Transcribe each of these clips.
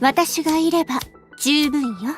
私がいれば十分よ。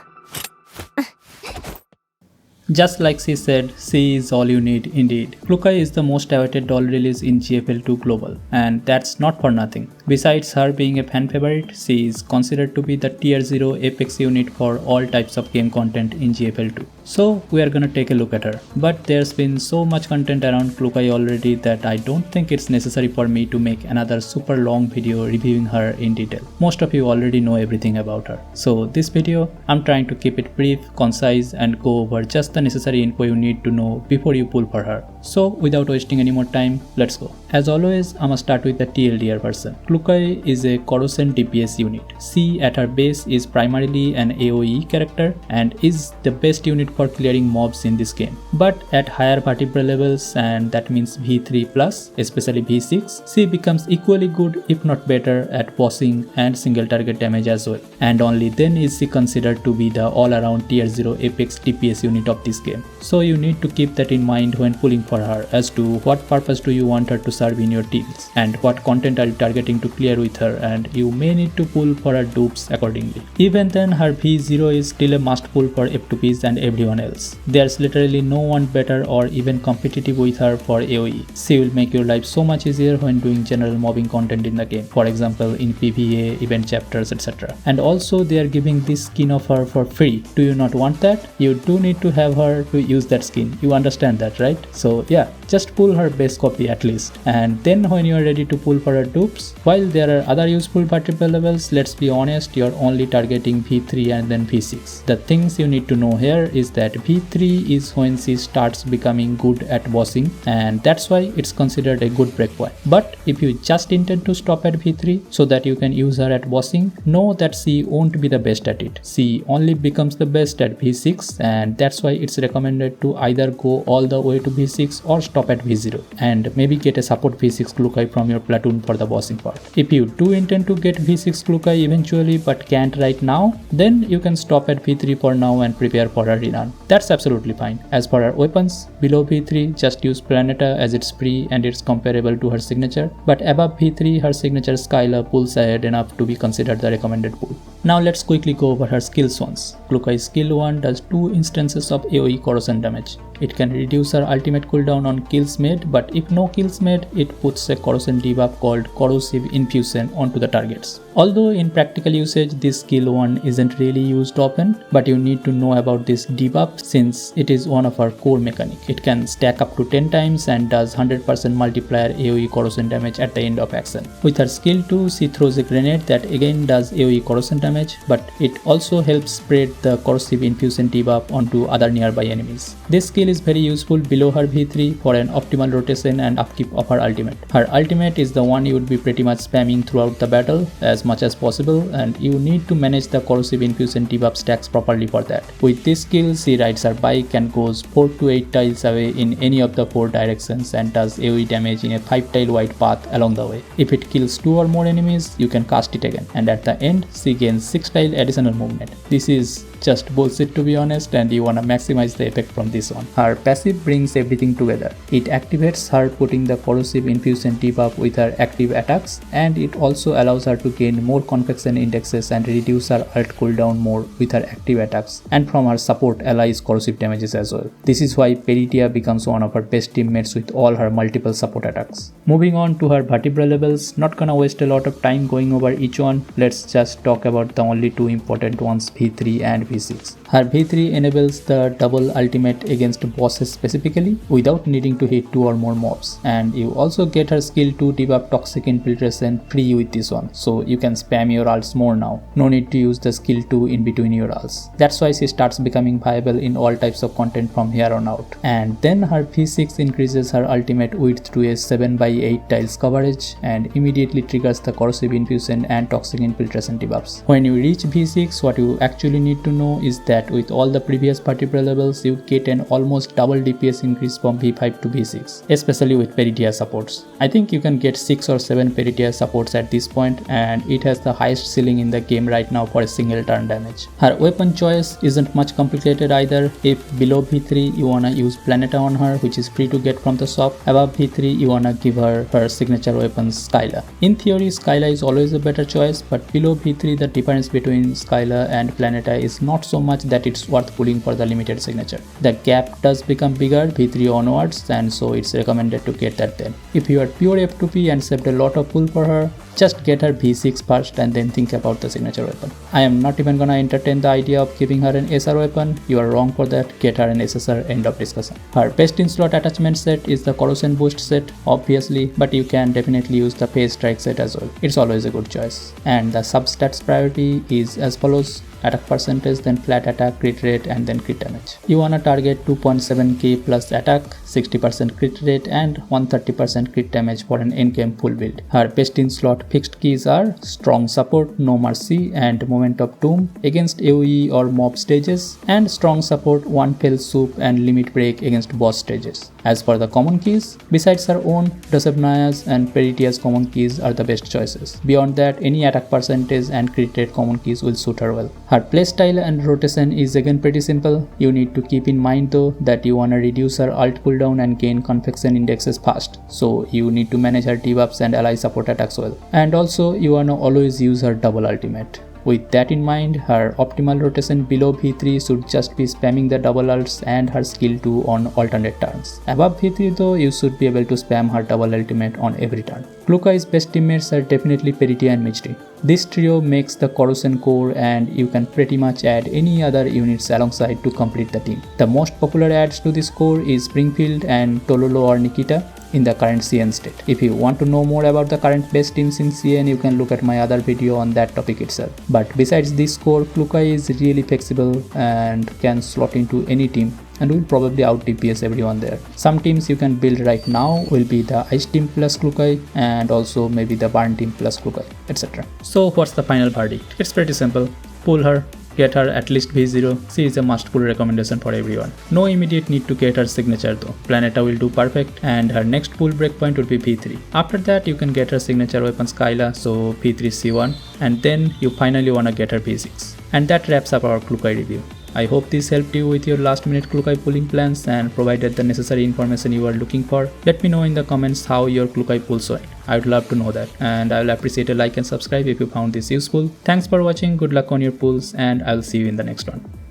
Just like she said, she is all you need indeed. Klukai is the most awaited doll release in GFL2 Global, and that's not for nothing. Besides her being a fan favorite, she is considered to be the tier 0 apex unit for all types of game content in GFL2. So we are gonna take a look at her. But there's been so much content around Klukai already that I don't think it's necessary for me to make another super long video reviewing her in detail. Most of you already know everything about her. So this video, I'm trying to keep it brief, concise and go over just the necessary info you need to know before you pull for her. So without wasting any more time, let's go. As always, I'ma start with the TLDR version. Klukai is a corrosion DPS unit. She at her base is primarily an AOE character and is the best unit for clearing mobs in this game. But at higher vertebrae levels, and that means V3+, especially V6, she becomes equally good if not better at bossing and single target damage as well. And only then is she considered to be the all-around tier 0 apex DPS unit of this game. So you need to keep that in mind when pulling for her as to what purpose do you want her to serve in your teams and what content are you targeting to clear with her, and you may need to pull for her dupes accordingly. Even then, her V0 is still a must pull for F2Ps and everyone else. There's literally no one better or even competitive with her for AOE. She will make your life so much easier when doing general mobbing content in the game, for example in PvA, event chapters, etc. And also they are giving this skin of her for free. Do you not want that? You do need to have her to use that skin. You understand that, right? So yeah, just pull her base copy at least. And then when you are ready to pull for her dupes, while there are other useful vertebrae levels, let's be honest, you're only targeting V3 and then V6. The things you need to know here is that V3 is when she starts becoming good at bossing, and that's why it's considered a good breakpoint. But if you just intend to stop at V3 so that you can use her at bossing, know that she won't be the best at it. She only becomes the best at V6, and that's why it's recommended to either go all the way to V6 or stop at V0 and maybe get a support V6 Klukai from your platoon for the bossing part. If you do intend to get V6 Klukai eventually but can't right now, then you can stop at V3 for now and prepare for her rerun. That's absolutely fine. As for her weapons, below V3 just use Planeta as it's free and it's comparable to her signature, but above V3 her signature Skyla pulls ahead enough to be considered the recommended pull. Now let's quickly go over her skills once. Klukai's skill 1 does 2 instances of AOE corrosion damage. It can reduce her ultimate cooldown on kills made, but if no kills made, it puts a corrosion debuff called Corrosive Infusion onto the targets. Although in practical usage this skill 1 isn't really used often, but you need to know about this debuff since it is one of our core mechanic. It can stack up to 10 times and does 100% multiplier AOE corrosion damage at the end of action. With her skill 2, she throws a grenade that again does AOE corrosion damage, but it also helps spread the Corrosive Infusion debuff onto other nearby enemies. This skill is very useful below her V3 for an optimal rotation and upkeep of her ultimate. Her ultimate is the one you would be pretty much spamming throughout the battle as much as possible, and you need to manage the Corrosive Infusion debuff stacks properly for that. With this skill, she rides her bike and goes 4 to 8 tiles away in any of the 4 directions and does AOE damage in a 5 tile wide path along the way. If it kills 2 or more enemies, you can cast it again, and at the end she gains 6 tile additional movement. This is just bullshit to be honest, and you wanna maximize the effect from this one. Her passive brings everything together. It activates her putting the Corrosive Infusion debuff with her active attacks, and it also allows her to gain more convection indexes and reduce her ult cooldown more with her active attacks and from her support allies corrosive damages as well. This is why Peritia becomes one of her best teammates with all her multiple support attacks. Moving on to her vertebra levels, not gonna waste a lot of time going over each one, let's just talk about the only 2 important ones, V3 and V6. Her V3 enables the double ultimate against bosses specifically without needing to hit 2 or more mobs, and you also get her skill 2 debuff Toxic Infiltration free with this one, so you can spam your ults more now. No need to use the skill 2 in between your ults. That's why she starts becoming viable in all types of content from here on out. And then her V6 increases her ultimate width to a 7 by 8 tiles coverage and immediately triggers the Corrosive Infusion and Toxic Infiltration debuffs. When you reach V6, what you actually need to know is that with all the previous vertebra levels, you get an almost almost double DPS increase from V5 to V6, especially with Peritia supports. I think you can get 6 or 7 Peritia supports at this point, and it has the highest ceiling in the game right now for a single turn damage. Her weapon choice isn't much complicated either. If below V3 you wanna use Planeta on her, which is free to get from the shop. Above V3 you wanna give her signature weapon Skyla. In theory Skyla is always a better choice, but below V3 the difference between Skyla and Planeta is not so much that it's worth pulling for the limited signature. The gap does become bigger V3 onwards, and so it's recommended to get that then. If you are pure F2P and saved a lot of pull for her, just get her V6 first and then think about the signature weapon. I am not even gonna entertain the idea of giving her an SR weapon. You are wrong for that. Get her an SSR, end of discussion. Her best in slot attachment set is the Corrosion Boost set, obviously, but you can definitely use the Phase Strike set as well. It's always a good choice. And the substats priority is as follows: attack percentage, then flat attack, crit rate, and then crit damage. You wanna target 2.7k plus attack, 60% crit rate, and 130% crit damage for an endgame full build. Her best in slot fixed keys are Strong Support, No Mercy, and Moment of Doom against AOE or mob stages, and Strong Support, One Fell Swoop, and Limit Break against boss stages. As for the common keys, besides her own, Dosebnaya's and Peritia's common keys are the best choices. Beyond that, any attack percentage and crit rate common keys will suit her well. Her playstyle and rotation is again pretty simple. You need to keep in mind though that you wanna reduce her ult cooldown and gain confection indexes fast, so you need to manage her debuffs and ally support attacks well. And also you wanna always use her double ultimate. With that in mind, her optimal rotation below V3 should just be spamming the double ults and her skill 2 on alternate turns. Above V3 though, you should be able to spam her double ultimate on every turn. Klukai's best teammates are definitely Peritia and Mystery. This trio makes the Corrosion core, and you can pretty much add any other units alongside to complete the team. The most popular adds to this core is Springfield and Tololo or Nikita in the current CN state. If you want to know more about the current best teams in CN, you can look at my other video on that topic itself. But besides this core, Klukai is really flexible and can slot into any team and will probably out DPS everyone there. Some teams you can build right now will be the Ice team plus Klukai, and also maybe the Burn team plus Klukai, etc. So what's the final verdict? It's pretty simple. Pull her, get her at least V0. She is a must pull recommendation for everyone. No immediate need to get her signature though. Planeta will do perfect, and her next pull breakpoint would be V3. After that you can get her signature weapon Skyla, so V3 C1, and then you finally wanna get her V6. And that wraps up our Klukai review. I hope this helped you with your last minute Klukai pulling plans and provided the necessary information you are looking for. Let me know in the comments how your Klukai pulls went. I would love to know that, and I will appreciate a like and subscribe if you found this useful. Thanks for watching, good luck on your pulls, and I will see you in the next one.